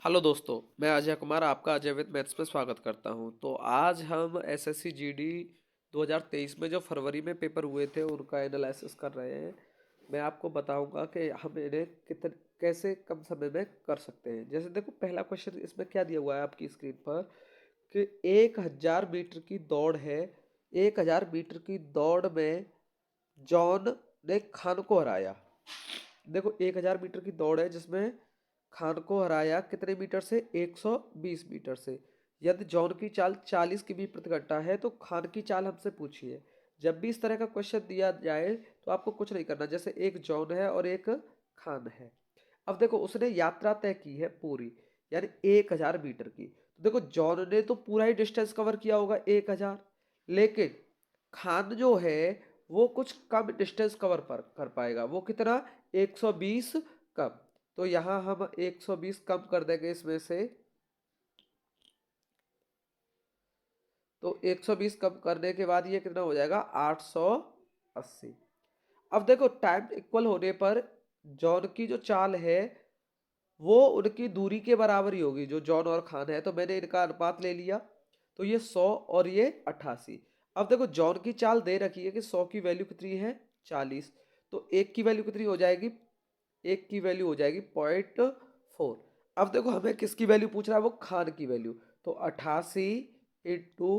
Hello दोस्तों, मैं अजय कुमार आपका अजय विद मैथ्स में स्वागत करता हूं। तो आज हम एसएससी जीडी 2023 में जो फरवरी में पेपर हुए थे उनका एनालिसिस कर रहे हैं। मैं आपको बताऊंगा कि हम इन्हें कैसे कम समय में कर सकते हैं। जैसे देखो, पहला क्वेश्चन इसमें क्या दिया हुआ है आपकी स्क्रीन पर कि 1000 मीटर की दौड़ है। 1000 मीटर की दौड़ में जॉन ने खान को हराया। देखो, 1000 मीटर की दौड़ है जिसमें खान को हराया कितने मीटर से? 120 मीटर से। यदि जॉन की चाल 40 किमी प्रति घंटा है तो खान की चाल हमसे पूछिए। जब भी इस तरह का क्वेश्चन दिया जाए तो आपको कुछ नहीं करना। जैसे एक जॉन है और एक खान है। अब देखो, उसने यात्रा तय की है पूरी, यानी 1000 मीटर की। तो देखो, जॉन ने तो पूरा ही डिस्टेंस कवर किया होगा 1000, लेकिन खान जो है वो कुछ कम डिस्टेंस कवर पर कर पाएगा। वो कितना? 120 कम। तो यहां हम 120 कम कर देंगे इसमें से। तो 120 कम करने के बाद ये कितना हो जाएगा? 880। अब देखो, टाइम इक्वल होने पर जॉन की जो चाल है वो उनकी दूरी के बराबर ही होगी, जो जॉन और खान है। तो मैंने इनका अनुपात ले लिया, तो ये 100 और ये 88। अब देखो, जॉन की चाल दे रखी है कि 100 की वैल्यू कितनी है? 40। तो एक की वैल्यू कितनी हो जाएगी? एक की वैल्यू हो जाएगी 0.4। अब देखो, हमें किसकी वैल्यू पूछ रहा है? वो खान की वैल्यू। तो 88 इंटू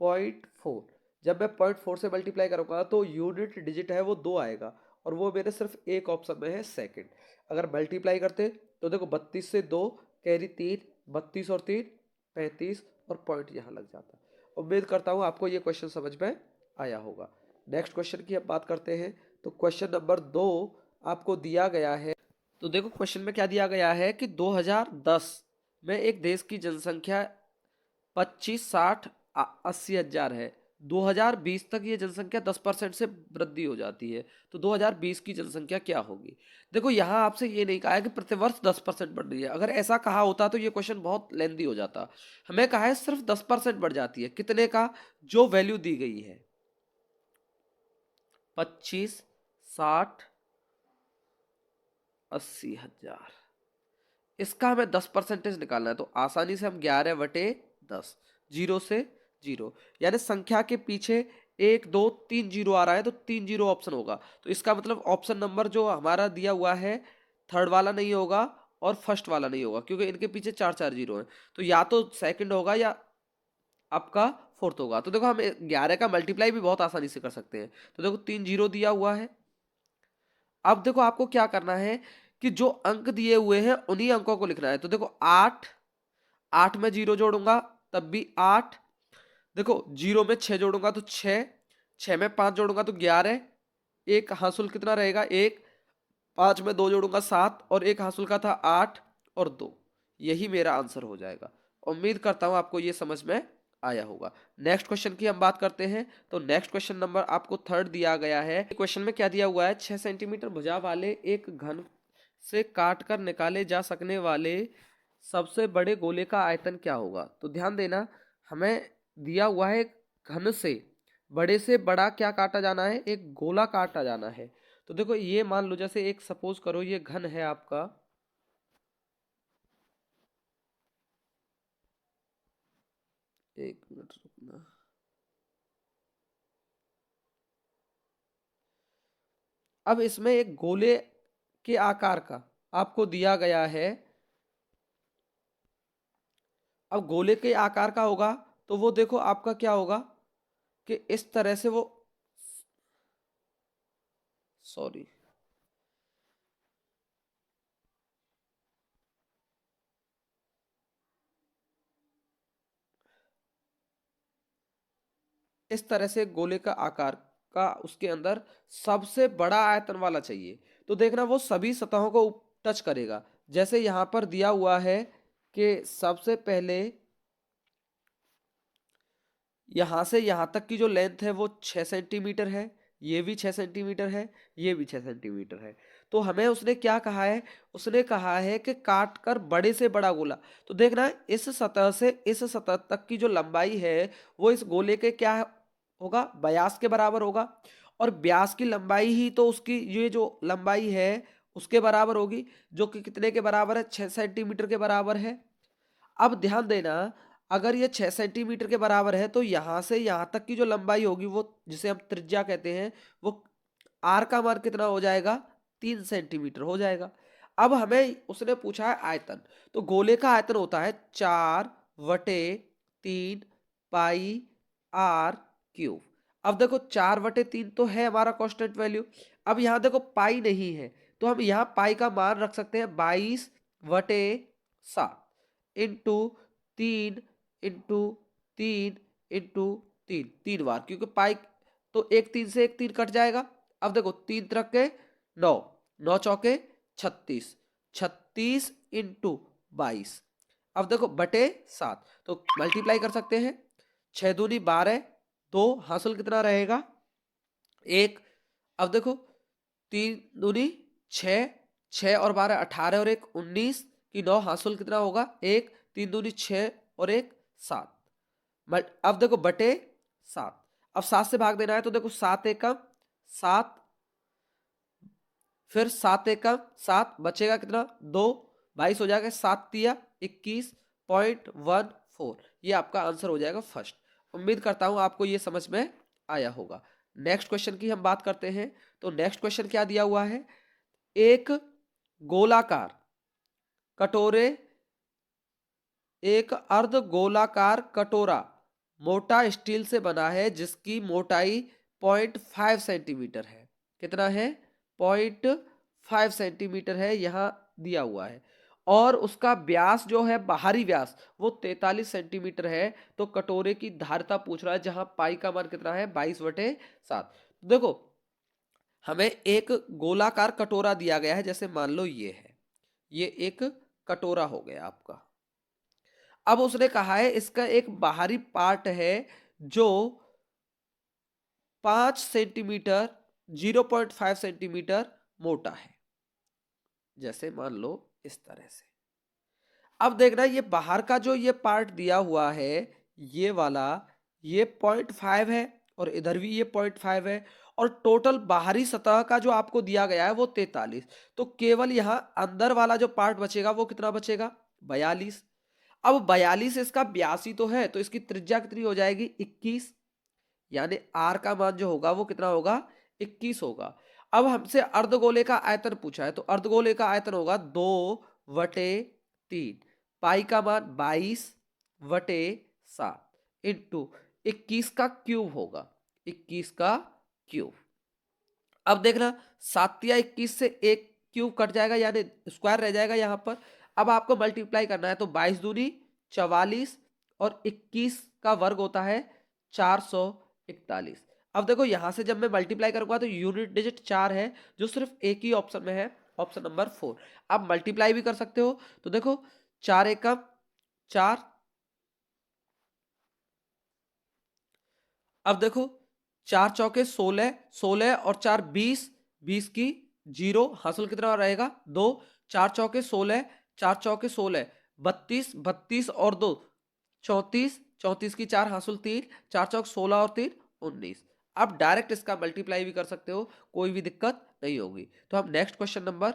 0.4। जब मैं 0.4 से मल्टीप्लाई करूंगा तो यूनिट डिजिट है वो 2 आएगा, और वो मेरे सिर्फ एक ऑप्शन में है, सेकंड। अगर मल्टीप्लाई करते तो देखो, 32 से 2 कैरी 3, 32 और 3 35, और पॉइंट यहाँ लग जाता। उम्मीद करता हूँ आपको ये क्वेश्चन समझ में आया होगा। नेक्स्ट क्वेश्चन की हम बात करते हैं। तो क्वेश्चन नंबर 2 आपको दिया गया है। तो देखो, क्वेश्चन में क्या दिया गया है कि 2010 में एक देश की जनसंख्या 25, 60, 80 हजार है। 2020 तक ये जनसंख्या 10% से वृद्धि हो जाती है। तो 2020 की जनसंख्या क्या होगी? देखो, यहाँ आपसे ये नहीं कहा है कि प्रतिवर्ष 10% बढ़ रही है। अगर ऐसा कहा होता तो ये क्वेश्चन बहुत लेंदी हो जाता। हमें कहा है सिर्फ 10% बढ़ जाती है। कितने का? जो वैल्यू दी गई है, 25, 60, 80 हजार। इसका हमें 10% निकालना है। तो आसानी से हम 11/10, जीरो से जीरो, यानी संख्या के पीछे 1 2 3 जीरो आ रहा है तो 3 जीरो ऑप्शन होगा। तो इसका मतलब ऑप्शन नंबर जो हमारा दिया हुआ है, थर्ड वाला नहीं होगा और फर्स्ट वाला नहीं होगा, क्योंकि इनके पीछे 4 4 जीरो हैं। तो या तो सेकंड होगा या आपका फोर्थ होगा। तो देखो, हम 11 का मल्टीप्लाई भी बहुत आसानी से कर सकते हैं। तो देखो, 3 जीरो दिया हुआ है। अब देखो, आपको क्या करना है कि जो अंक दिए हुए हैं उन्हीं अंकों को लिखना है। तो देखो, 8, 8 में जीरो जोड़ूंगा तब भी 8। देखो, जीरो में 6 जोड़ूंगा तो 6, 6 में 5 जोड़ूंगा तो 11। एक हासिल कितना रहेगा? एक। 5 में 2 जोड़ूंगा 7, और एक हासिल का था 8 और 2। यही मेरा आंसर हो जाएगा। उम्मीद करता हूं आपको ये समझ में आया होगा। नेक्स्ट क्वेश्चन की हम बात करते हैं। तो नेक्स्ट क्वेश्चन नंबर आपको थर्ड दिया गया है। क्वेश्चन में क्या दिया हुआ है? 6 सेंटीमीटर भुजा वाले एक घन से काट कर निकाले जा सकने वाले सबसे बड़े गोले का आयतन क्या होगा? तो ध्यान देना, हमें दिया हुआ है घन से बड़े से बड़ा क्या काटा जाना है? एक गोला काटा जाना है। तो देखो, ये मान लो, जैसे एक सपोज करो ये घन है आपका। एक मिनट रुकना। अब इसमें एक गोले के आकार का आपको दिया गया है। अब गोले के आकार का होगा तो वो देखो आपका क्या होगा कि इस तरह से वो, सॉरी, इस तरह से गोले का आकार का उसके अंदर सबसे बड़ा आयतन वाला चाहिए। तो देखना, वो सभी सतहों को टच करेगा। जैसे यहां पर दिया हुआ है कि सबसे पहले यहां से यहां तक की जो लेंथ है वो 6 सेंटीमीटर है, ये भी 6 सेंटीमीटर है, ये भी 6 सेंटीमीटर है। तो हमें उसने क्या कहा है? उसने कहा है कि काट कर बड़े से बड़ा गोला। तो देखना, इस सतह से इस सतह तक की जो लंबाई है वो इस गोले के क्या होगा? व्यास के बराबर होगा। और व्यास की लंबाई ही तो उसकी ये जो लंबाई है उसके बराबर होगी, जो कि कितने के बराबर है? 6 सेंटीमीटर के बराबर है। अब ध्यान देना, अगर ये 6 सेंटीमीटर के बराबर है तो यहां से यहां तक की जो लंबाई होगी वो जिसे हम त्रिज्या कहते हैं, वो आर का मान कितना हो जाएगा, 3 सेंटीमीटर हो जाएगा। अब हमें उसने पूछा है आयतन, तो गोले का आयतन होता है 4/3 पाई आर क्यूब। अब देखो 4/3 तो है हमारा कांस्टेंट वैल्यू। अब यहाँ देखो पाई नहीं है, तो हम यहाँ पाई का मान रख सकते हैं 22/7 इंटू 3 इंटू 3 इंटू 3, 3 बार, क्योंकि पाई तो एक 3 से एक 3 कट जाएगा। अब देखो 3 तरक के 9, 9 चौके 36, 36 इंटू 22। अब देखो बटे 7, तो मल्टीप्लाई कर सकते हैं। 6 दूनी 12, 2 हासिल कितना रहेगा 1। अब देखो 3 दूनी 6, 6 और 12 18 और 1 19 की 9 हासिल कितना होगा 1, 3 दूनी 6 और 1 7। अब देखो बटे 7, अब 7 से भाग देना है, तो देखो 7 एकम 7, फिर 7 एकम 7, बचेगा कितना 2, 22 हो जाएगा, 7 तिया 21.14। ये आपका आंसर हो जाएगा फर्स्ट। उम्मीद करता हूं आपको ये समझ में आया होगा। नेक्स्ट क्वेश्चन की हम बात करते हैं। तो नेक्स्ट क्वेश्चन क्या दिया हुआ है, एक गोलाकार कटोरे, एक अर्ध गोलाकार कटोरा मोटा स्टील से बना है जिसकी मोटाई 0.5 सेंटीमीटर है। कितना है 0.5 सेंटीमीटर है, यहां दिया हुआ है। और उसका व्यास जो है, बाहरी व्यास, वो 43 सेंटीमीटर है। तो कटोरे की धारिता पूछ रहा है, जहां पाई का मान कितना है 22/7। देखो हमें एक गोलाकार कटोरा दिया गया है, जैसे मान लो ये है, ये एक कटोरा हो गया आपका। अब उसने कहा है इसका एक बाहरी पार्ट है जो 5 सेंटीमीटर 0.5 सेंटीमीटर मोटा है, जैसे मान लो इस तरह से। अब देखना ये बाहर का जो ये पार्ट दिया हुआ है, ये वाला, ये 0.5 है और इधर भी ये 0.5 है, और टोटल बाहरी सतह का जो आपको दिया गया है वो 43। तो केवल यहां अंदर वाला जो पार्ट बचेगा वो कितना बचेगा 42। अब 42 इसका 82 तो है, तो इसकी त्रिज्या कितनी हो जाएगी 21, यानी आर का मान जो होगा वो कितना होगा 21 होगा। अब हमसे अर्धगोले का आयतन पूछा है, तो अर्धगोले का आयतन होगा 2/3, पाई का मान 22/7 इंटू 21 का क्यूब होगा, 21 का क्यूब। अब देखना 7 या 21 से एक क्यूब कट जाएगा, यानी स्क्वायर रह जाएगा यहाँ पर। अब आपको मल्टीप्लाई करना है, तो 22 दूनी 44 और 21 का वर्ग होता है 441। अब देखो यहां से जब मैं मल्टीप्लाई करूंगा तो यूनिट डिजिट 4 है, जो सिर्फ एक ही ऑप्शन में है, ऑप्शन नंबर 4। आप मल्टीप्लाई भी कर सकते हो, तो देखो 4 एकम 4। अब देखो 4 चौके 16, 16 और 4 20, 20 की 0 हासिल कितना रहेगा 2, 4 चौके 16, 4 चौके 16, 32, 32 और 2 34, 34 की 4 हासिल 3, 4 चौक 16 और 3 19। अब डायरेक्ट इसका मल्टीप्लाई भी कर सकते हो, कोई भी दिक्कत नहीं होगी। तो हम नेक्स्ट क्वेश्चन नंबर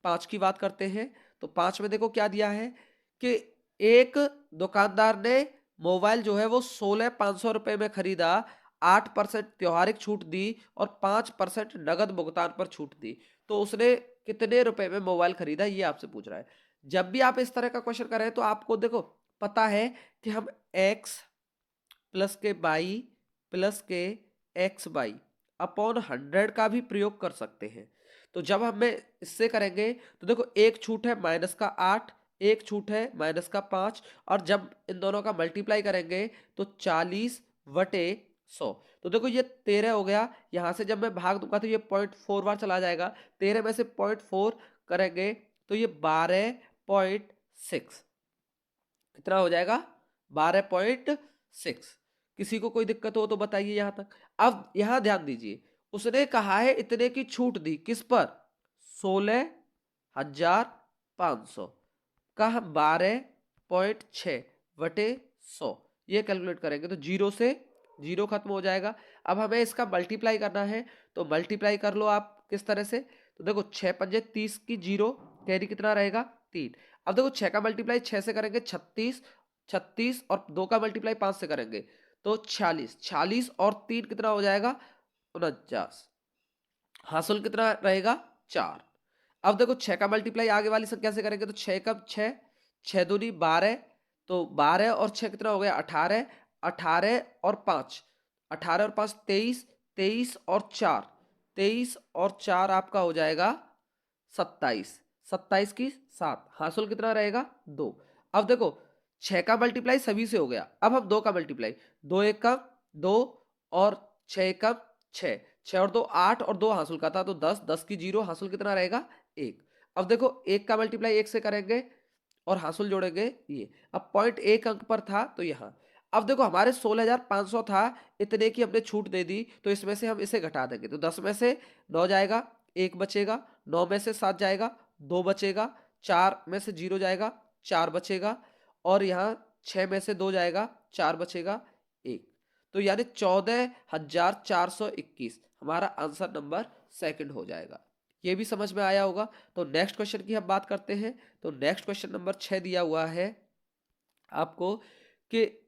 5 की बात करते हैं। तो 5 में देखो क्या दिया है कि एक दुकानदार ने मोबाइल जो है वो 16,500 रुपए में खरीदा, 8% त्योहारिक छूट दी और 5% नगद भुगतान पर छूट दी। तो उसने कितने रुपए में मोबाइल खरीदा, ये आपसे पूछ रहा है। जब भी आप इस तरह का क्वेश्चन करें तो आपको देखो पता है कि हम x प्लस के बाई प्लस के एक्स बाई अपॉन 100 का भी प्रयोग कर सकते हैं। तो जब हमें इससे करेंगे तो देखो एक छूट है -8, एक छूट है -5, और जब इन दोनों का मल्टीप्लाई करेंगे तो 40/100। तो देखो ये 13 हो गया, यहां से जब मैं भाग दूंगा तो ये 0.4 बार चला जाएगा, 13 में से 0.4 करेंगे तो ये 12.6 कितना हो जाएगा 12.6। किसी को कोई दिक्कत हो तो बताइए यहां तक। अब यहां ध्यान दीजिए, उसने कहा है इतने की छूट दी किस पर 16,500 का हम 12.6/100 ये कैलकुलेट करेंगे तो 0 से 0 खत्म हो जाएगा। अब हमें इसका मल्टीप्लाई करना है, तो मल्टीप्लाई कर लो आप किस तरह से। तो देखो 6 पंजे 30 की 0 कैरी कितना रहेगा 3। अब देखो 6 का मल्टीप्लाई 6 से करेंगे 36, 36 और 2 का मल्टीप्लाई 5 से करेंगे तो 46, 46 और 3 कितना हो जाएगा 49। हासिल कितना रहेगा 4। अब देखो 6 का मल्टीप्लाई आगे वाली संख्या से करेंगे तो 6 का 6, 6 दूनी 12, तो 12 और 6 कितना हो गया 18, 18 और 5, 18 और 5 23, 23 और 4, 23 और 4 आपका हो जाएगा 27, 27 की 7, हासिल कितना रहेगा 2। अब देखो 6 का मल्टीप्लाई सभी से हो गया, अब हम 2 का मल्टीप्लाई, 2 एक का 2 और 6 एक का 6, 6 और 2 8 और 2 हासिल का था तो 10, 10 की 0, हासिल कितना रहेगा 1। अब देखो 1 का मल्टीप्लाई 1 से करेंगे और हासिल जोड़ेंगे ये, अब पॉइंट 1 अंक पर था तो यहाँ। अब देखो हमारे 16,500 था, इतने की हमने छूट दे दी तो इसमें से हम इसे घटा देंगे तो 10 में से 9 जाएगा, 1 बचेगा, 9 में से 7 जाएगा, 2 बचेगा, 4 में से 0 जाएगा, 4 बचेगा, और यहाँ 6 में से 2 जाएगा, 4 बचेगा 1। तो यानी 14,421 हमारा आंसर नंबर सेकंड हो जाएगा। ये भी समझ में आया होगा। तो नेक्स्ट क्वेश्चन की हम बात करते हैं। तो नेक्स्ट क्वेश्चन नंबर 6 दिया हुआ है आपको कि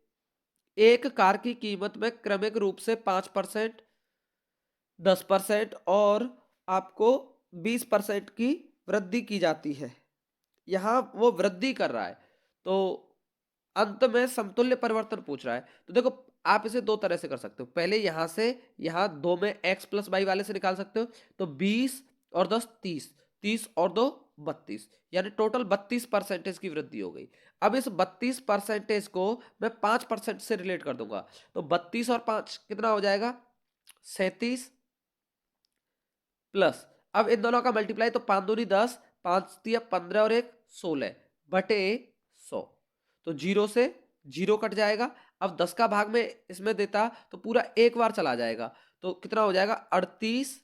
एक कार की कीमत में क्रमिक रूप से 5%, 10% और आपको 20% की वृद्धि की जाती है। यहां वो वृद्धि कर रहा है तो अंत में समतुल्य परिवर्तन पूछ रहा है। तो देखो आप इसे दो तरह से कर सकते हो, पहले यहां से यहां 2 में x प्लस वाई वाले से निकाल सकते हो तो 20 और 10 30, 30 और 2 32, यानी टोटल 32% की वृद्धि हो गई। अब इस 32% को मैं 5% से रिलेट कर दूंगा तो 32 और 5 कितना हो जाएगा 37 प्लस, अब इन दोनों का मल्टीप्लाई तो 5 दूनी 10, 5 दिया 15 और 1 16 बटे 100, तो 0 से 0 कट जाएगा। अब 10 का भाग में इसमें देता तो पूरा एक बार चला जाएगा तो कितना हो जाएगा 38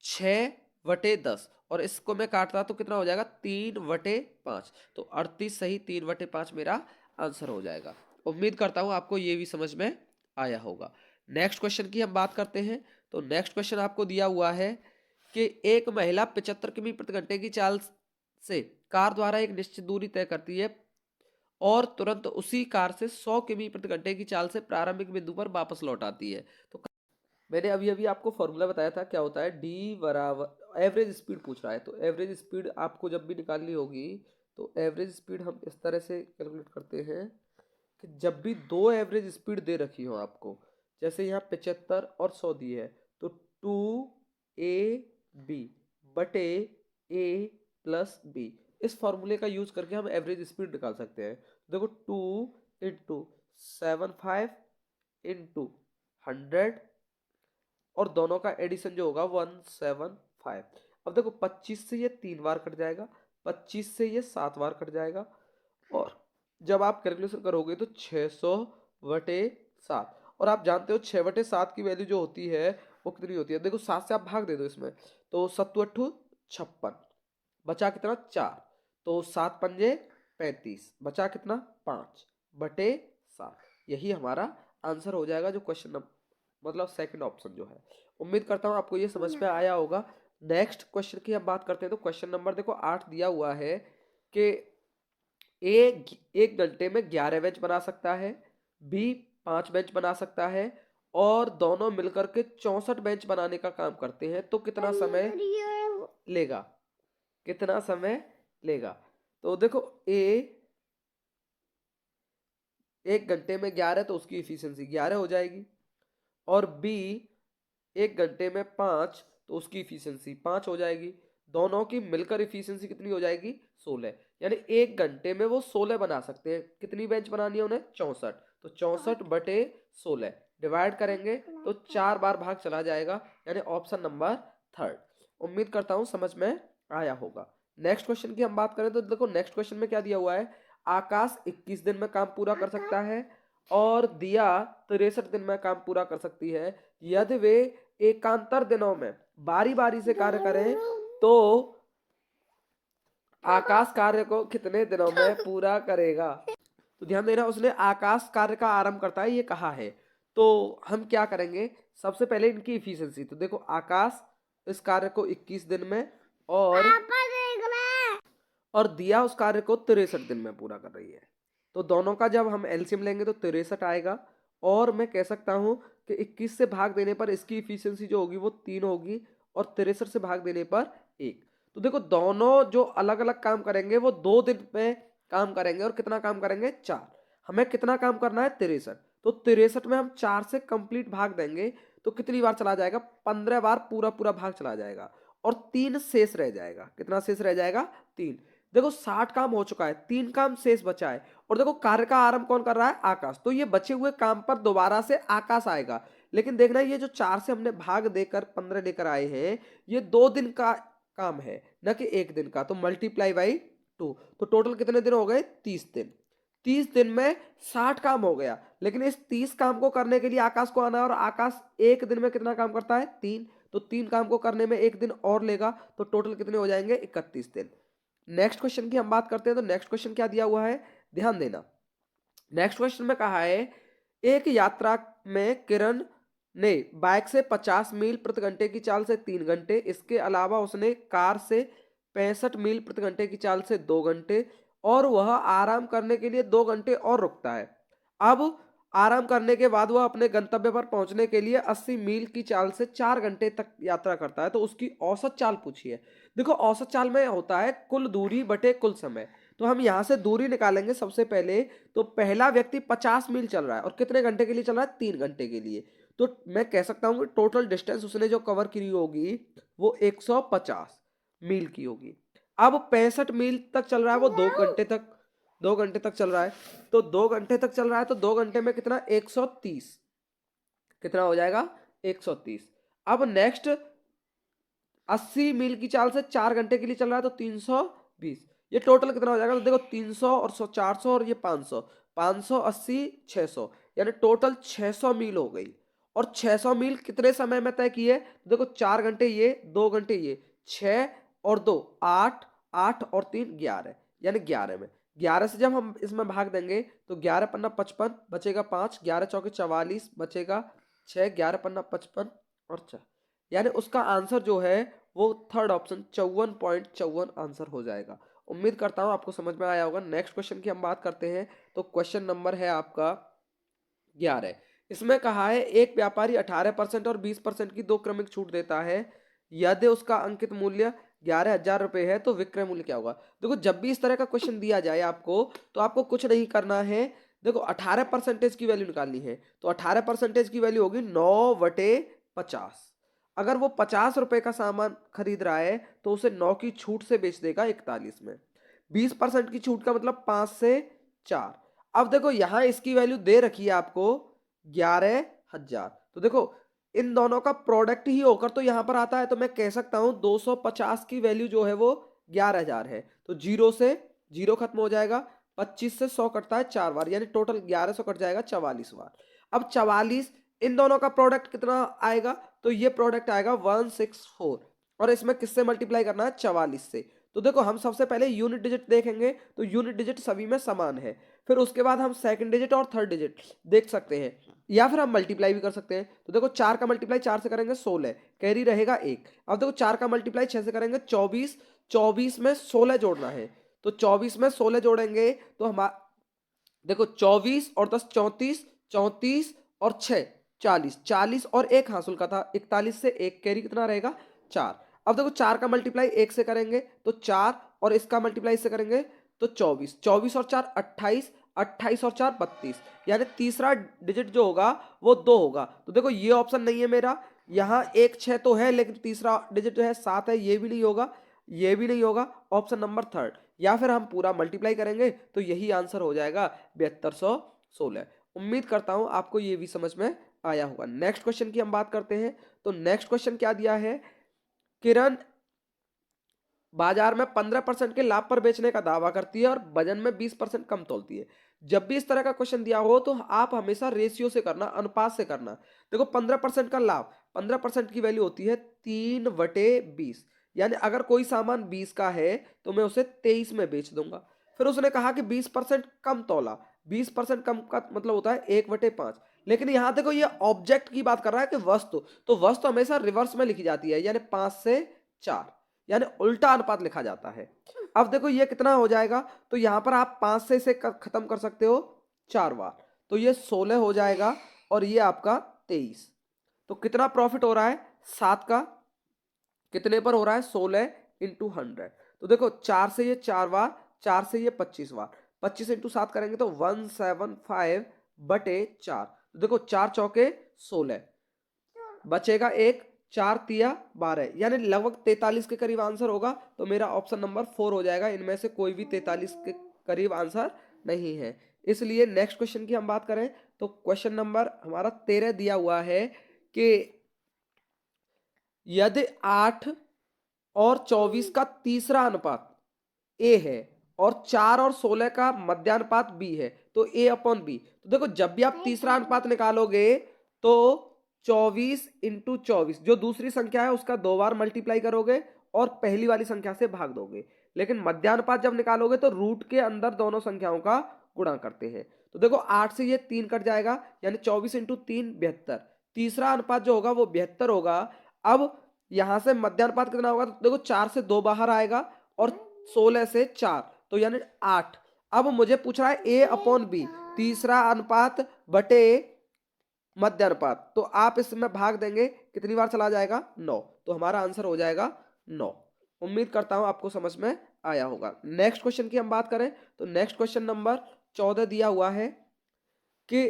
6 बटे 10, और इसको मैं काटता तो कितना हो जाएगा 3 बटे 5, तो 38 सही 3 बटे 5 मेरा आंसर हो जाएगा। उम्मीद करता हूं आपको ये भी समझ में आया होगा। नेक्स्ट क्वेश्चन की हम बात करते हैं। तो नेक्स्ट क्वेश्चन आपको दिया हुआ है कि एक महिला 75 किमी प्रति घंटे की चाल से कार द्वारा एक निश्चित दूरी तय करती है और तुरंत उसी कार से 100 किमी प्रति घंटे की चाल से प्रारंभिक बिंदु पर वापस लौट आती है। तो मैंने अभी अभी आपको फॉर्मूला बताया था क्या होता है, डी बराबर एवरेज स्पीड पूछ रहा है तो एवरेज स्पीड आपको जब भी निकालनी होगी तो एवरेज स्पीड हम इस तरह से कैलकुलेट करते हैं कि जब भी दो एवरेज स्पीड दे रखी हो आपको, जैसे यहाँ 75 और 100 दी है तो 2ab बटे a प्लस b, इस फॉर्मूले का यूज करके हम एवरेज स्पीड निकाल सकते हैं। देखो 2 इंटू 75 इंटू 100 और दोनों का एडिशन जो होगा 175। अब देखो 25 से ये 3 बार कट जाएगा, 25 से ये 7 बार कट जाएगा, और जब आप कैलकुलेशन करोगे तो 600 बटे 7, और आप जानते हो 6 बटे 7 की वैल्यू जो होती है वो कितनी होती है, देखो 7 से आप भाग दे दो इसमें तो 7 अट्ठू 56, बचा कितना 4, तो 7 पंजे 35, बचा कितना 5 बटे 7, यही हमारा आंसर हो जाएगा जो क्वेश्चन मतलब सेकंड ऑप्शन जो है। उम्मीद करता हूं आपको ये समझ में आया होगा। नेक्स्ट क्वेश्चन की हम बात करते हैं। तो क्वेश्चन नंबर देखो 8 दिया हुआ है कि एक घंटे में 11 बेंच बना सकता है, बी 5 बेंच बना सकता है, और दोनों मिलकर के 64 बेंच बनाने का काम करते हैं तो कितना समय लेगा, कितना समय लेगा। तो देखो ए एक घंटे में 11 तो उसकी इफिशियंसी 11 हो जाएगी, और बी एक घंटे में 5 तो उसकी इफिशियंसी 5 हो जाएगी। दोनों की मिलकर इफिशियंसी कितनी हो जाएगी 16, यानी एक घंटे में वो 16 बना सकते हैं। कितनी बेंच बनानी है उन्हें 64, तो 64 बटे 16 डिवाइड करेंगे तो 4 बार भाग चला जाएगा, यानी ऑप्शन नंबर थर्ड। उम्मीद करता हूं समझ में आया होगा। नेक्स्ट क्वेश्चन की हम बात करें तो देखो नेक्स्ट क्वेश्चन में क्या दिया हुआ है, आकाश 21 दिन में काम पूरा कर सकता है और दिया 63 दिन में काम पूरा कर सकती है। यदि वे एकांतर दिनों में बारी बारी से कार्य करें तो आकाश कार्य को कितने दिनों में पूरा करेगा। तो ध्यान देना, उसने आकाश कार्य का आरंभ करता है ये कहा है, तो हम क्या करेंगे सबसे पहले इनकी इफिशियंसी। तो देखो आकाश इस कार्य को 21 दिन में और दिया उस कार्य को 63 दिन में पूरा कर रही है। तो दोनों का जब हम एलसीएम लेंगे तो 63 आएगा, और मैं कह सकता हूं कि 21 से भाग देने पर इसकी इफिशियंसी जो होगी वो 3 होगी, और 63 से भाग देने पर 1। तो देखो दोनों जो अलग अलग काम करेंगे वो 2 दिन में काम करेंगे, और कितना काम करेंगे 4। हमें कितना काम करना है 63, तो 63 में हम 4 से कंप्लीट भाग देंगे तो कितनी बार चला जाएगा 15 बार पूरा पूरा भाग चला जाएगा, और 3 शेष रह जाएगा। कितना शेष रह जाएगा 3। देखो 60 काम हो चुका है, 3 काम शेष बचा है, और देखो कार्य का आरंभ कौन कर रहा है आकाश, तो ये बचे हुए काम पर दोबारा से आकाश आएगा। लेकिन देखना ये जो 4 से हमने भाग देकर 15 लेकर आए हैं, ये 2 दिन का काम है न कि 1 दिन का, तो मल्टीप्लाई बाई 2, तो टोटल कितने दिन हो गए 30 दिन। 30 दिन में 60 काम हो गया, लेकिन इस 30 काम को करने के लिए आकाश को आना है, और आकाश 1 दिन में कितना काम करता है 3, तो 3 काम को करने में 1 दिन और लेगा, तो टोटल कितने हो जाएंगे 31 दिन। नेक्स्ट क्वेश्चन की हम बात करते हैं, तो नेक्स्ट क्वेश्चन क्या दिया हुआ है ध्यान देना। नेक्स्ट क्वेश्चन में कहा है एक यात्रा में किरण ने बाइक से 50 मील प्रति घंटे की चाल से 3 घंटे, इसके अलावा उसने कार से 65 मील प्रति घंटे की चाल से 2 घंटे, और वह आराम करने के लिए 2 घंटे और रुकता है। अब आराम करने के बाद वह अपने गंतव्य पर पहुंचने के लिए 80 मील की चाल से 4 घंटे तक यात्रा करता है, तो उसकी औसत चाल पूछी है। देखो औसत चाल में होता है कुल दूरी बटे कुल समय, तो हम यहां से दूरी निकालेंगे सबसे पहले। तो पहला व्यक्ति 50 मील चल रहा है, और कितने घंटे के लिए चल रहा है 3 घंटे के लिए, तो मैं कह सकता हूं कि टोटल डिस्टेंस उसने जो कवर की होगी वो 150 मील की होगी। अब 65 मील तक चल रहा है वो 2 घंटे तक चल रहा है, तो 2 घंटे तक चल रहा है, तो 2 घंटे में कितना 130, कितना हो जाएगा 130। अब नेक्स्ट 80 मील की चाल से 4 घंटे के लिए चल रहा है, तो 320, ये टोटल कितना हो जाएगा, तो देखो 300 और 100 400 और ये 500, 580 600, यानी टोटल 600 मील हो गई। और 600 मील कितने समय में तय किए, तो देखो 4 घंटे ये, 2 घंटे ये, 6 और 2 8, 8 और 3 11, यानी 11 में 11 से जब हम इसमें भाग देंगे तो 11 पन्ना 55 बचेगा 5, 11 चौके 44 बचेगा 6, 11 पन्ना 55 और 4, यानी उसका आंसर जो है वो थर्ड ऑप्शन 54.54 आंसर हो जाएगा। उम्मीद करता हूं आपको समझ में आया होगा। नेक्स्ट क्वेश्चन की हम बात करते हैं, तो क्वेश्चन नंबर है आपका 11। इसमें कहा है एक व्यापारी 18% और 20% की 2 क्रमिक छूट देता है, यदि उसका अंकित मूल्य 11,000 रुपए है तो विक्रय मूल्य क्या होगा। देखो जब भी इस तरह का क्वेश्चन दिया जाए आपको, तो आपको कुछ नहीं करना है। देखो 18% की वैल्यू निकालनी है, तो 18% की वैल्यू होगी 9/50। अगर वो 50 रुपए का सामान खरीद रहा है तो उसे 9 की छूट से बेच देगा 41 में। 20% की छूट का मतलब 5 से 4। अब देखो यहां इसकी वैल्यू दे रखी है आपको 11,000, तो देखो इन दोनों का प्रोडक्ट ही होकर तो यहां पर आता है, तो मैं कह सकता हूं 250 की वैल्यू जो है वो 11,000 है, तो 0 से 0 खत्म हो जाएगा, 25 से 100 कटता है 4 बार, यानी टोटल 1100 कट जाएगा 44 बार। अब 44 इन दोनों का प्रोडक्ट कितना आएगा, तो ये प्रोडक्ट आएगा 164, और इसमें किससे मल्टीप्लाई करना है 44 से। तो देखो हम सबसे पहले यूनिट डिजिट देखेंगे, तो यूनिट डिजिट सभी में समान है, फिर उसके बाद हम सेकंड डिजिट और थर्ड डिजिट देख सकते हैं, या फिर हम मल्टीप्लाई भी कर सकते हैं। तो देखो 4 का मल्टीप्लाई 4 से करेंगे 16, कैरी रहेगा 1। अब देखो 4 का मल्टीप्लाई 6 से करेंगे 24, 24 में 16 जोड़ना है, तो 24 में 16 जोड़ेंगे तो हम देखो 24 और 10 34, 34 और 6 40, 40 और 1 हासिल का था 41 से 1 कैरी कितना रहेगा 4। अब देखो 4 का मल्टीप्लाई 1 से करेंगे तो 4, और इसका मल्टीप्लाई इससे करेंगे तो 24, 24 और 4 28, 28 और 4 32, यानी तीसरा डिजिट जो होगा वो 2 होगा। तो देखो ये ऑप्शन नहीं है मेरा, यहाँ 1 6 तो है, लेकिन तीसरा डिजिट जो है 7 है, ये भी नहीं होगा, ये भी नहीं होगा, ऑप्शन नंबर थर्ड। या फिर हम पूरा मल्टीप्लाई करेंगे तो यही आंसर हो जाएगा 7216। उम्मीद करता हूं आपको ये भी समझ में आया होगा। नेक्स्ट क्वेश्चन की हम बात करते हैं, तो नेक्स्ट क्वेश्चन क्या दिया है, किरण बाजार में 15% के लाभ पर बेचने का दावा करती है और वजन में 20% कम तौलती है। जब भी इस तरह का क्वेश्चन दिया हो तो आप हमेशा रेशियो से करना, अनुपात से करना। देखो 15% का लाभ, 15% की वैल्यू होती है 3/20, यानी अगर कोई सामान 20 का है तो मैं उसे 23 में बेच दूंगा। फिर उसने कहा कि 20% कम तौला, 20% कम का मतलब होता है 1/5, लेकिन यहां देखो ये ऑब्जेक्ट की बात कर रहा है कि वस्तु, तो वस्तु हमेशा रिवर्स में लिखी जाती है, यानी 5 से 4, यानी उल्टा अनुपात लिखा जाता है। अब देखो ये कितना हो जाएगा, तो यहां पर आप 5 से इसे खत्म कर सकते हो 4 बार, तो ये 16 हो जाएगा और ये आपका 23। तो कितना प्रॉफिट हो रहा है 7 का, कितने पर हो रहा है 16 इंटू 100। तो देखो 4 से ये 4 बार, 4 से ये 25 बार, 25 इंटू 7 करेंगे तो 175 बटे 4। तो देखो 4 चौके 16, बचेगा एक, 4 तिया 12, यानी लगभग 43 के करीब आंसर होगा। तो मेरा ऑप्शन नंबर 4 हो जाएगा, इनमें से कोई भी 43 के करीब आंसर नहीं है। इसलिए नेक्स्ट क्वेश्चन की हम बात करें तो क्वेश्चन नंबर हमारा 13 दिया हुआ है कि यदि 8 और 24 का तीसरा अनुपात ए है और 4 और 16 का मध्यानुपात बी है तो ए अपॉन बी। तो देखो जब भी आप तीसरा अनुपात निकालोगे तो 24 इंटू 24, जो दूसरी संख्या है उसका 2 बार मल्टीप्लाई करोगे और पहली वाली संख्या से भाग दोगे। लेकिन मध्यानुपात जब निकालोगे तो रूट के अंदर दोनों संख्याओं का गुणा करते हैं। तो देखो 8 से ये 3 कट जाएगा, यानी 24 इंटू 3 72। तीसरा अनुपात जो होगा वो 72 होगा। अब यहां से मध्यानुपात कितना होगा, तो देखो 4 से 2 बाहर आएगा और 16 से 4, तो यानी 8। अब मुझे पूछ रहा है ए अपॉन बी, तीसरा अनुपात बटे मध्य अनुपात, तो आप इसमें भाग देंगे, कितनी बार चला जाएगा 9, तो हमारा आंसर हो जाएगा 9। उम्मीद करता हूं आपको समझ में आया होगा। नेक्स्ट क्वेश्चन की हम बात करें तो नेक्स्ट क्वेश्चन नंबर 14 दिया हुआ है कि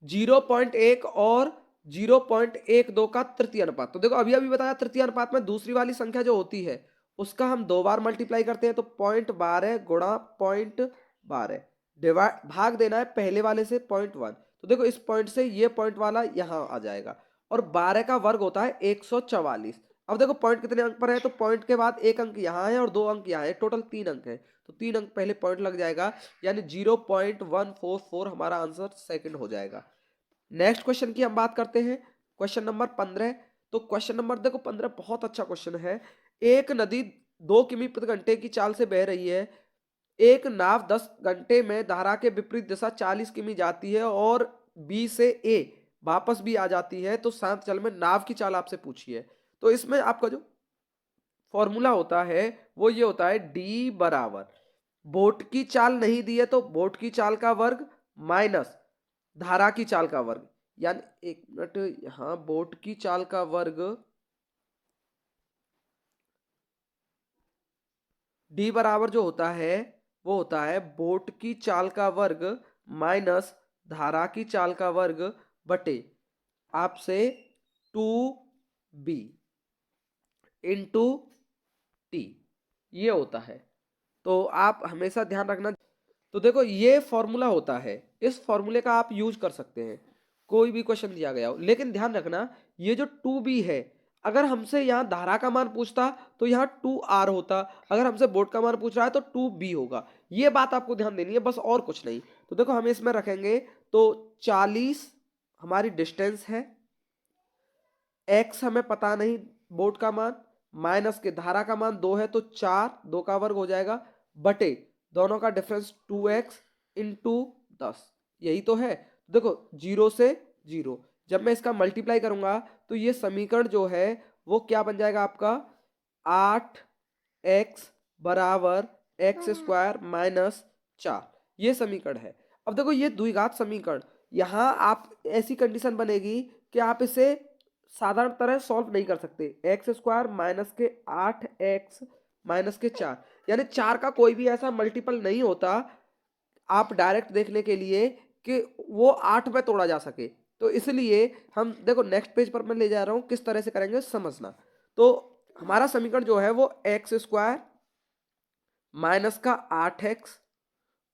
0.1 और 0.12 का तृतीय अनुपात। तो देखो अभी अभी बताया तृतीय अनुपात में दूसरी वाली संख्या जो होती है उसका हम 2 बार मल्टीप्लाई करते हैं, तो 0.12 गुणा 0.12 डिवाइड भाग देना है पहले वाले से 0.1। तो देखो इस पॉइंट से ये पॉइंट वाला यहां आ जाएगा और 12 का वर्ग होता है 144। अब देखो पॉइंट कितने अंक पर है, तो पॉइंट के बाद एक अंक यहाँ है और 2 अंक यहाँ है, टोटल 3 अंक है, तो 3 अंक पहले पॉइंट लग जाएगा, यानी 0.144 हमारा आंसर सेकंड हो जाएगा। नेक्स्ट क्वेश्चन की हम बात करते हैं, क्वेश्चन नंबर 15। तो क्वेश्चन नंबर देखो 15 बहुत अच्छा क्वेश्चन है। एक नदी 2 किमी प्रति घंटे की चाल से बह रही है, एक नाव 10 घंटे में धारा के विपरीत दिशा 40 किमी जाती है और बी से ए वापस भी आ जाती है, तो शांत जल में नाव की चाल आपसे पूछी है। तो इसमें आपका जो फॉर्मूला होता है वो ये होता है डी बराबर, बोट की चाल नहीं दी है तो बोट की चाल का वर्ग माइनस धारा की चाल का वर्ग, यानी एक मिनट, यहां बोट की चाल का वर्ग, डी बराबर जो होता है वो होता है बोट की चाल का वर्ग माइनस धारा की चाल का वर्ग बटे आपसे 2b इंटू टी, ये होता है। तो आप हमेशा ध्यान रखना। तो देखो ये फॉर्मूला होता है, इस फॉर्मूले का आप यूज कर सकते हैं कोई भी क्वेश्चन दिया गया हो, लेकिन ध्यान रखना ये जो 2b है, अगर हमसे यहाँ धारा का मान पूछता तो यहाँ 2r होता, अगर हमसे बोट का मान पूछ रहा है तो 2b होगा। ये बात आपको ध्यान देनी है बस, और कुछ नहीं। तो देखो हम इसमें रखेंगे तो 40 हमारी डिस्टेंस है, x हमें पता नहीं बोट का मान, माइनस के धारा का मान 2 है तो 4, 2 का वर्ग हो जाएगा, बटे दोनों का डिफरेंस 2x इंटू 10, यही तो है। देखो 0 से 0, जब मैं इसका मल्टीप्लाई करूंगा तो ये समीकरण जो है वो क्या बन जाएगा आपका 8x बराबर एक्स स्क्वायर माइनस 4, ये समीकरण है। अब देखो ये द्विघात समीकरण, यहां आप ऐसी कंडीशन बनेगी कि आप इसे साधारण तरह सॉल्व नहीं कर सकते। एक्स स्क्वायर माइनस के 8x माइनस के 4, यानी 4 का कोई भी ऐसा मल्टीपल नहीं होता आप डायरेक्ट देखने के लिए कि वो 8 में तोड़ा जा सके। तो इसलिए हम देखो नेक्स्ट पेज पर मैं ले जा रहा हूं, किस तरह से करेंगे समझना। तो हमारा समीकरण जो है वो एक्स स्क्वायर माइनस का 8x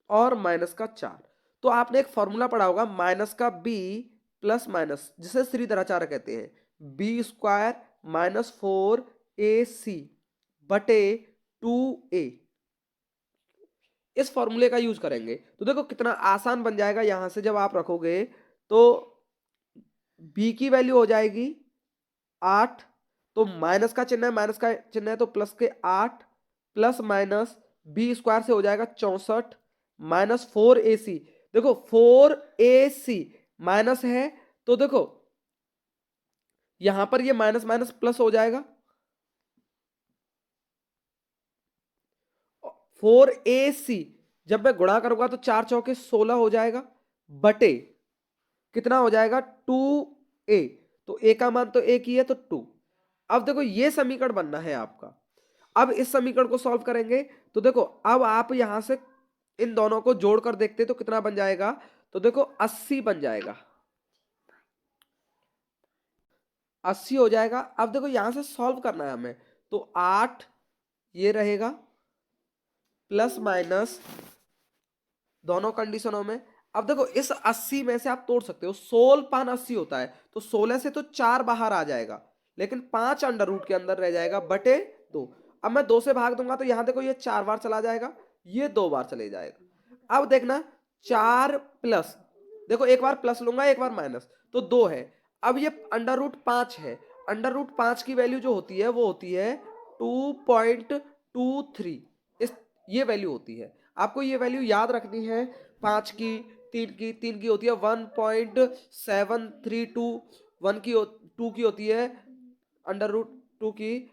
और माइनस का 4, तो आपने एक फॉर्मूला पढ़ा होगा माइनस का b प्लस माइनस, जिसे श्रीधराचार्य कहते हैं, बी स्क्वायर माइनस 4ac बटे 2a, इस फॉर्मूले का यूज करेंगे। तो देखो कितना आसान बन जाएगा, यहां से जब आप रखोगे तो b की वैल्यू हो जाएगी 8, तो माइनस का चिन्ह है, माइनस का चिन्ह है तो प्लस के 8 प्लस माइनस बी स्क्वायर से हो जाएगा 64 माइनस 4ac, देखो 4ac माइनस है तो देखो यहां पर ये माइनस माइनस प्लस हो जाएगा, 4AC जब मैं गुणा करूंगा तो 4 चौके 16 हो जाएगा, बटे कितना हो जाएगा 2A, तो A का मान तो एक ही है तो 2। अब देखो ये समीकरण बनना है आपका। अब इस समीकरण को सॉल्व करेंगे तो देखो अब आप यहां से इन दोनों को जोड़कर देखते तो कितना बन जाएगा, तो देखो 80 बन जाएगा, 80 हो जाएगा। अब देखो यहां से सॉल्व करना है हमें, तो 8 ये रहेगा प्लस माइनस दोनों कंडीशनों में। अब देखो इस 80 में से आप तोड़ सकते हो, 16 पान 80 होता है, तो 16 से तो 4 बाहर आ जाएगा, लेकिन 5 अंडर रूट के अंदर रह जाएगा बटे 2। अब मैं 2 से भाग दूंगा तो यहां देखो ये 4 बार चला जाएगा, ये 2 बार चले जाएगा। अब देखना 4 प्लस, देखो एक बार प्लस लूंगा एक बार माइनस, तो 2 है। अब ये अंडर रूट 5 है, अंडर रूट 5 की वैल्यू जो होती है वो होती है 2.23, इस ये वैल्यू होती है। आपको ये वैल्यू याद रखनी है, 5 की, 3 की होती है 1.732, 1 की 2 की होती है अंडर रूट 2 की।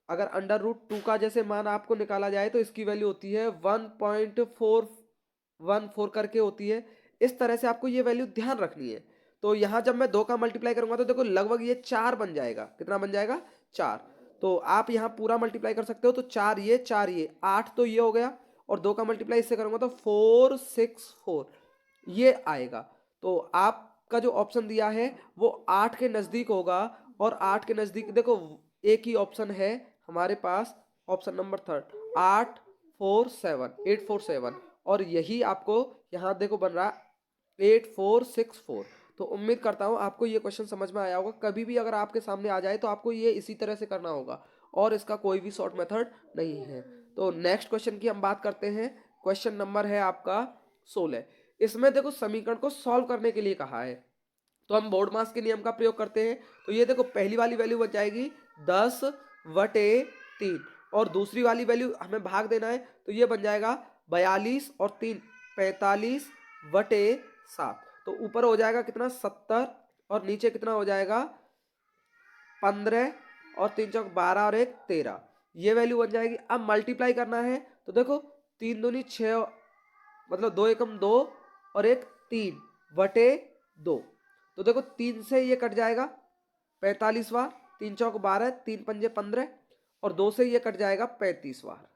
अगर अंडर रूट 2 का जैसे मान आपको निकाला जाए तो इसकी वैल्यू होती है 1.414 करके होती है। इस तरह से आपको ये वैल्यू ध्यान रखनी है। तो यहां जब मैं 2 का मल्टीप्लाई करूंगा तो देखो लगभग ये 4 बन जाएगा। कितना बन जाएगा? 4। तो आप यहाँ पूरा मल्टीप्लाई कर सकते हो, तो 4 ये 8 तो ये हो गया, और 2 का मल्टीप्लाई इससे करूंगा तो 464 ये आएगा। तो आपका जो ऑप्शन दिया है वो 8 के नजदीक होगा, और 8 के नजदीक देखो एक ही ऑप्शन है हमारे पास, ऑप्शन नंबर 3 847 और यही आपको यहाँ देखो बन रहा 8464। तो उम्मीद करता हूँ आपको ये क्वेश्चन समझ में आया होगा। कभी भी अगर आपके सामने आ जाए तो आपको ये इसी तरह से करना होगा, और इसका कोई भी शॉर्ट मेथड नहीं है। तो नेक्स्ट क्वेश्चन की हम बात करते हैं। क्वेश्चन नंबर है आपका 16। इसमें देखो समीकरण को सॉल्व करने के लिए कहा है, तो हम बोर्ड मास के नियम का प्रयोग करते हैं। तो ये देखो पहली वाली वैल्यू बन जाएगी 10/3, और दूसरी वाली वैल्यू हमें भाग देना है, तो ये बन जाएगा 42 और 3 45/7। तो ऊपर हो जाएगा कितना 70, और नीचे कितना हो जाएगा 15, और 3 चौक 12 और 1 13, ये वैल्यू बन जाएगी। अब मल्टीप्लाई करना है तो देखो 3 दूनी 6, मतलब 2 एकम 2 और 1 3/2। तो देखो 3 से ये कट जाएगा 45 बार, 3 चौक 12, 3 पंजे 15, और 2 से ये कट जाएगा 35 बार,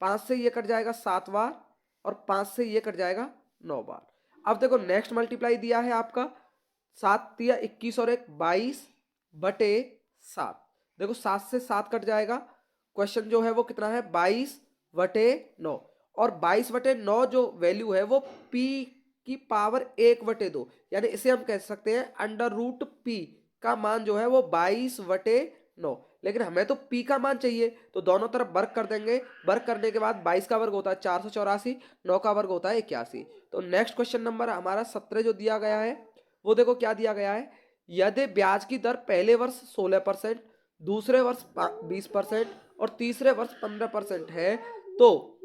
5 से ये कट जाएगा 7 बार, और 5 से ये कट जाएगा 9 बार। अब देखो नेक्स्ट मल्टीप्लाई दिया है आपका 7 तिया 21 और 1 22/7। देखो 7 से 7 कट जाएगा, क्वेश्चन जो है वो कितना है 22/9, और 22/9 जो वैल्यू है वो p की पावर 1/2, यानी इसे हम कह सकते हैं अंडर रूट p का मान जो है वो 22/9। लेकिन हमें तो p का मान चाहिए, तो दोनों तरफ वर्ग कर देंगे। वर्ग करने के बाद 22 का वर्ग होता है 484, 9 का वर्ग होता है 81। तो नेक्स्ट क्वेश्चन नंबर हमारा 17 जो दिया गया है वो देखो क्या दिया गया है। यदि ब्याज की दर पहले वर्ष 16%, दूसरे वर्ष 20% और तीसरे वर्ष 15% है, तो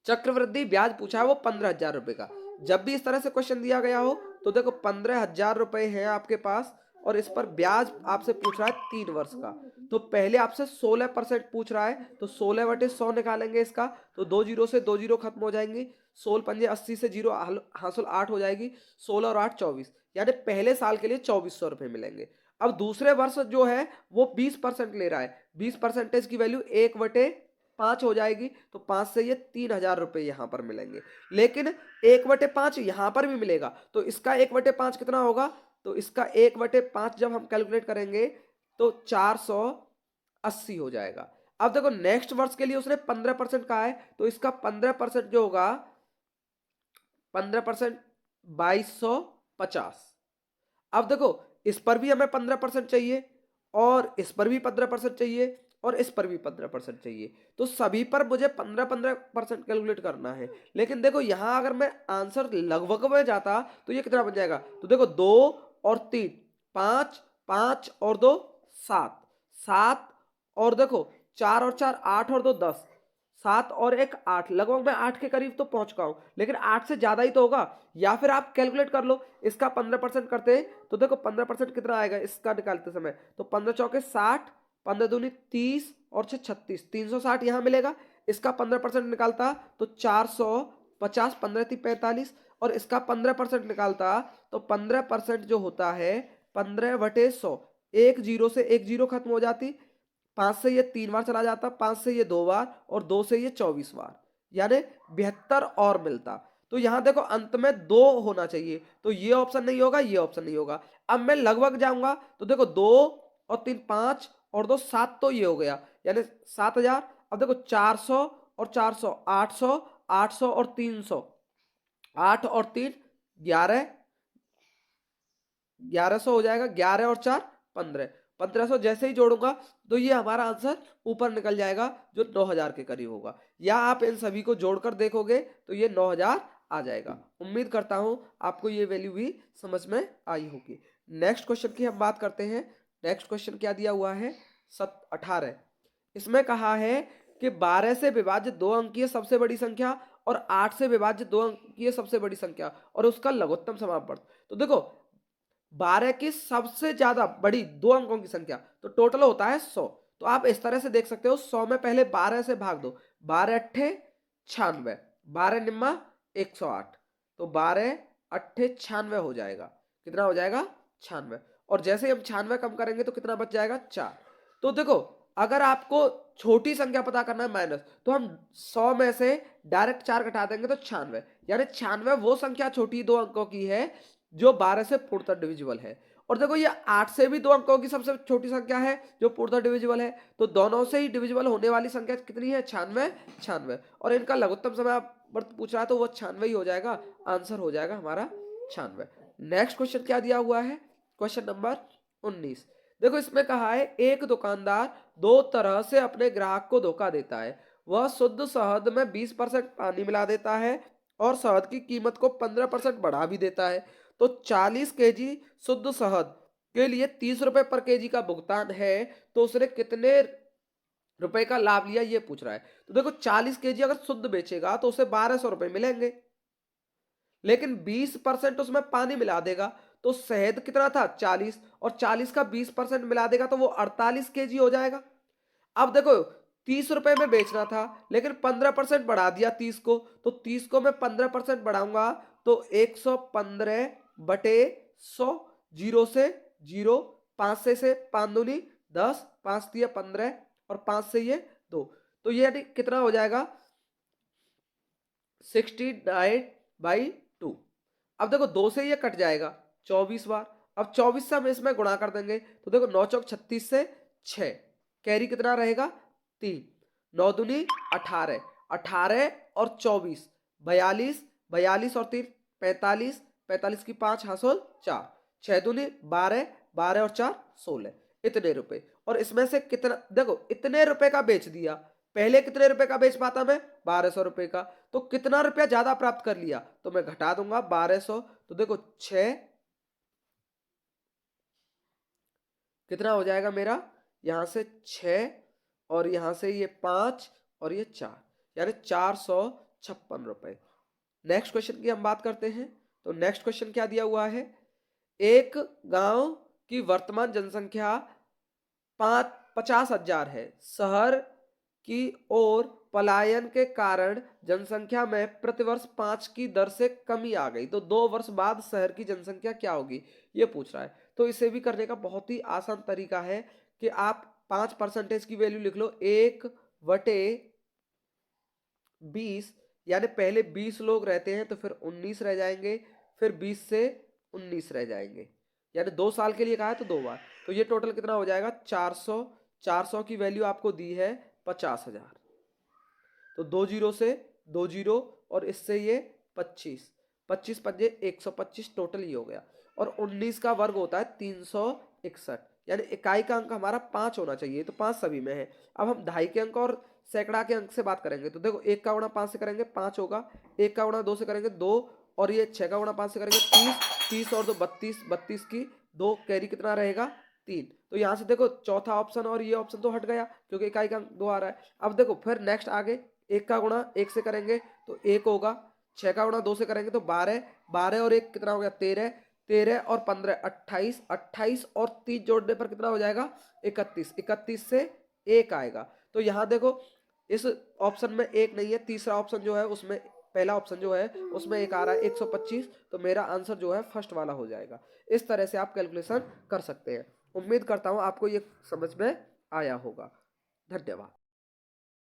चक्रवृद्धि ब्याज पूछा है वो 15,000 रुपए का। जब भी इस तरह से क्वेश्चन दिया गया हो तो देखो 15,000 रुपए है आपके पास, और इस पर ब्याज आपसे पूछ रहा है 3 वर्ष का। तो पहले आपसे 16% पूछ रहा है, तो 16/100 निकालेंगे इसका, तो 2 जीरो से 2 जीरो खत्म हो जाएंगे, 16 पंजे 80 से जीरो हासिल 8 हो जाएगी, 16 और 8 24, यानी पहले साल के लिए 2400 रुपए मिलेंगे। अब दूसरे वर्ष जो है वो 20% ले रहा है, 20% की वैल्यू 1/5 हो जाएगी, तो 5 से ये 3,000 रुपए यहां पर मिलेंगे। लेकिन 1/5 यहां पर भी मिलेगा, तो इसका 1/5 कितना होगा, तो इसका 1/5 जब हम कैलकुलेट करेंगे तो 480 हो जाएगा। अब देखो नेक्स्ट वर्ष के लिए उसने 15% कहा है, तो इसका 15% जो होगा 15% 2250। अब देखो इस पर भी हमें 15% चाहिए, और इस पर भी 15% चाहिए, और इस पर भी 15% चाहिए, तो सभी पर मुझे 15% कैलकुलेट करना है। लेकिन देखो यहां अगर मैं आंसर लगभग में जाता तो ये कितना बन जाएगा, तो देखो 2 और 3 5, 5 और 2 7, 7 और देखो 4 और 4 8 और 2 10, 7 और 1 8, लगभग मैं 8 के करीब तो पहुंच चुका हूं, लेकिन 8 से ज्यादा ही तो होगा। या फिर आप कैलकुलेट कर लो, इसका 15% करते तो देखो 15% कितना आएगा इसका निकालते समय, तो 15 चौके 60, 15 दूनी 30 और 6 36, 360 यहां मिलेगा। इसका 15% निकालता तो 450, 15 थी 45, और इसका 15% निकालता तो 15% जो होता है 15/100, एक जीरो से एक जीरो खत्म हो जाती, 5 से ये 3 बार चला जाता, 5 से ये 2 बार, और 2 से ये 24 बार, यानी 72 और मिलता। तो यहां देखो अंत में 2 होना चाहिए, तो ये ऑप्शन नहीं होगा, ये ऑप्शन नहीं होगा। अब मैं लगभग जाऊंगा तो देखो 2 और 3 5 और 2 7, तो ये हो गया यानी 7000। अब देखो 400 और 400 800, 800 और 300, 8 और 3 11, 1100 हो जाएगा, 11 और 4 15, 1500 जैसे ही जोड़ूंगा तो ये हमारा आंसर ऊपर निकल जाएगा जो 9000 के करीब होगा। या आप इन सभी को जोड़कर देखोगे तो ये 9000 आ जाएगा। उम्मीद करता हूं आपको ये वैल्यू भी समझ में आई होगी। नेक्स्ट क्वेश्चन की हम बात करते हैं। नेक्स्ट क्वेश्चन क्या दिया हुआ है, 18। इसमें कहा है कि 12 से विभाज्य 2 अंकीय सबसे बड़ी संख्या और 8 से विभाज्य 2 अंकीय सबसे बड़ी संख्या और उसका लघुत्तम समापवर्त। तो देखो 12 की सबसे ज्यादा बड़ी 2 अंकों की संख्या तो टोटल होता है 100। तो आप इस तरह से देख सकते हो, 100 में पहले 12 से भाग दो, 12 अट्ठे 96, 12 निम्मा 108, तो 12 अट्ठे 96 हो जाएगा। कितना हो जाएगा, 96। और जैसे ही हम 96 कम करेंगे तो कितना बच जाएगा, 4। तो देखो अगर आपको छोटी संख्या पता करना है माइनस, तो हम 100 में से डायरेक्ट 4 घटा देंगे तो 96, यानी 96 वो संख्या छोटी 2 अंकों की है जो 12 से पूर्णतः डिविजिबल है। और देखो ये 8 से भी 2 अंकों की सबसे छोटी संख्या है जो पूर्णतः डिविजिबल है, तो दोनों से ही डिविजिबल होने वाली संख्या कितनी है, 96, 96। और इनका लघुत्तम समय पूछ रहा है तो वो 96 ही हो जाएगा, आंसर हो जाएगा हमारा 96। नेक्स्ट क्वेश्चन क्या दिया हुआ है, क्वेश्चन नंबर 19। देखो इसमें कहा है एक दुकानदार 2 तरह से अपने ग्राहक को धोखा देता है। वह शुद्ध शहद में 20% पानी मिला देता है और शहद की कीमत को 15% बढ़ा भी देता है। तो 40 केजी शुद्ध शहद के लिए 30 रुपए पर केजी का भुगतान है, तो उसने कितने रुपए का लाभ लिया ये पूछ रहा है। तो देखो 40 केजी अगर शुद्ध बेचेगा तो उसे 1200 रुपए मिलेंगे, लेकिन 20% उसमें पानी मिला देगा तो शहद कितना था 40, और 40 का 20% मिला देगा तो वो 48 केजी हो जाएगा। अब देखो 30 रुपए में बेचना था लेकिन 15% बढ़ा दिया 30 को, तो 30 को मैं 15% बढ़ाऊंगा तो 115/100, जीरो से जीरो, 5 से 5 दूनी 10, 5 दिया 15 और 5 से ये 2, तो ये यानी कितना हो जाएगा 69/2। अब देखो 2 से ये कट जाएगा 24 बार, अब 24 से हम इसमें गुणा कर देंगे तो देखो 9 चौक 36 से 6, कैरी कितना रहेगा 3, 9 दूनी 18, 18 और 24 42, 42 और 3 45, 45 की 5 हासिल 4, 6 दूनी 12, 12 और 4 16, इतने रुपए। और इसमें से कितना देखो इतने रुपए का बेच दिया, पहले कितने रुपए का बेच पाता मैं 1200 रुपए का, तो कितना रुपया ज्यादा प्राप्त कर लिया तो मैं घटा दूंगा 1200, तो देखो 6 कितना हो जाएगा मेरा, यहां से 6 और यहां से ये 5 और ये 4, यानी 456 रुपए। नेक्स्ट क्वेश्चन की हम बात करते हैं। तो नेक्स्ट क्वेश्चन क्या दिया हुआ है, एक गांव की वर्तमान जनसंख्या 50,000 है। शहर की ओर पलायन के कारण जनसंख्या में प्रतिवर्ष 5 की दर से कमी आ गई, तो 2 वर्ष बाद शहर की जनसंख्या क्या होगी ये पूछ रहा है। तो इसे भी करने का बहुत ही आसान तरीका है कि आप 5% की वैल्यू लिख लो, 1/20, यानी पहले 20 लोग रहते हैं तो फिर 19 रह जाएंगे, फिर 20 से 19 रह जाएंगे, यानी 2 साल के लिए कहा है तो 2 बार, तो ये टोटल कितना हो जाएगा 400। 400 की वैल्यू आपको दी है 50,000, तो 2 जीरो से 2 जीरो और इससे ये 25, 25 पंजे 125, टोटल ये हो गया। और 19 का वर्ग होता है 361, यानी इकाई का अंक हमारा 5 होना चाहिए, तो 5 सभी में है। अब हम दहाई के अंक और सैकड़ा के अंक से बात करेंगे, तो देखो 1 का गुणा 5 से करेंगे 5 होगा, 1 का गुणा 2 से करेंगे 2, और ये 6 का गुणा 5 से करेंगे 30, 30 और 2 32, 32 की 2, कैरी कितना रहेगा 3। तो यहां से देखो चौथा ऑप्शन और ये ऑप्शन तो हट गया क्योंकि इकाई का अंक 2 आ रहा है। अब देखो फिर नेक्स्ट आगे 1 का गुणा 1 से करेंगे तो 1 होगा, 6 का गुणा 2 से करेंगे तो 12, 12 और 1 कितना हो गया 13, 13 और 15 28, 28 और 30 जोड़ने पर कितना हो जाएगा 31, 31 से 1 आएगा। तो यहां देखो इस ऑप्शन में एक नहीं है, तीसरा ऑप्शन जो है उसमें, पहला ऑप्शन जो है उसमें एक आ रहा है 125, तो मेरा आंसर जो है फर्स्ट वाला हो जाएगा। इस तरह से आप कैलकुलेशन कर सकते हैं। उम्मीद करता हूँ आपको ये समझ में आया होगा। धन्यवाद।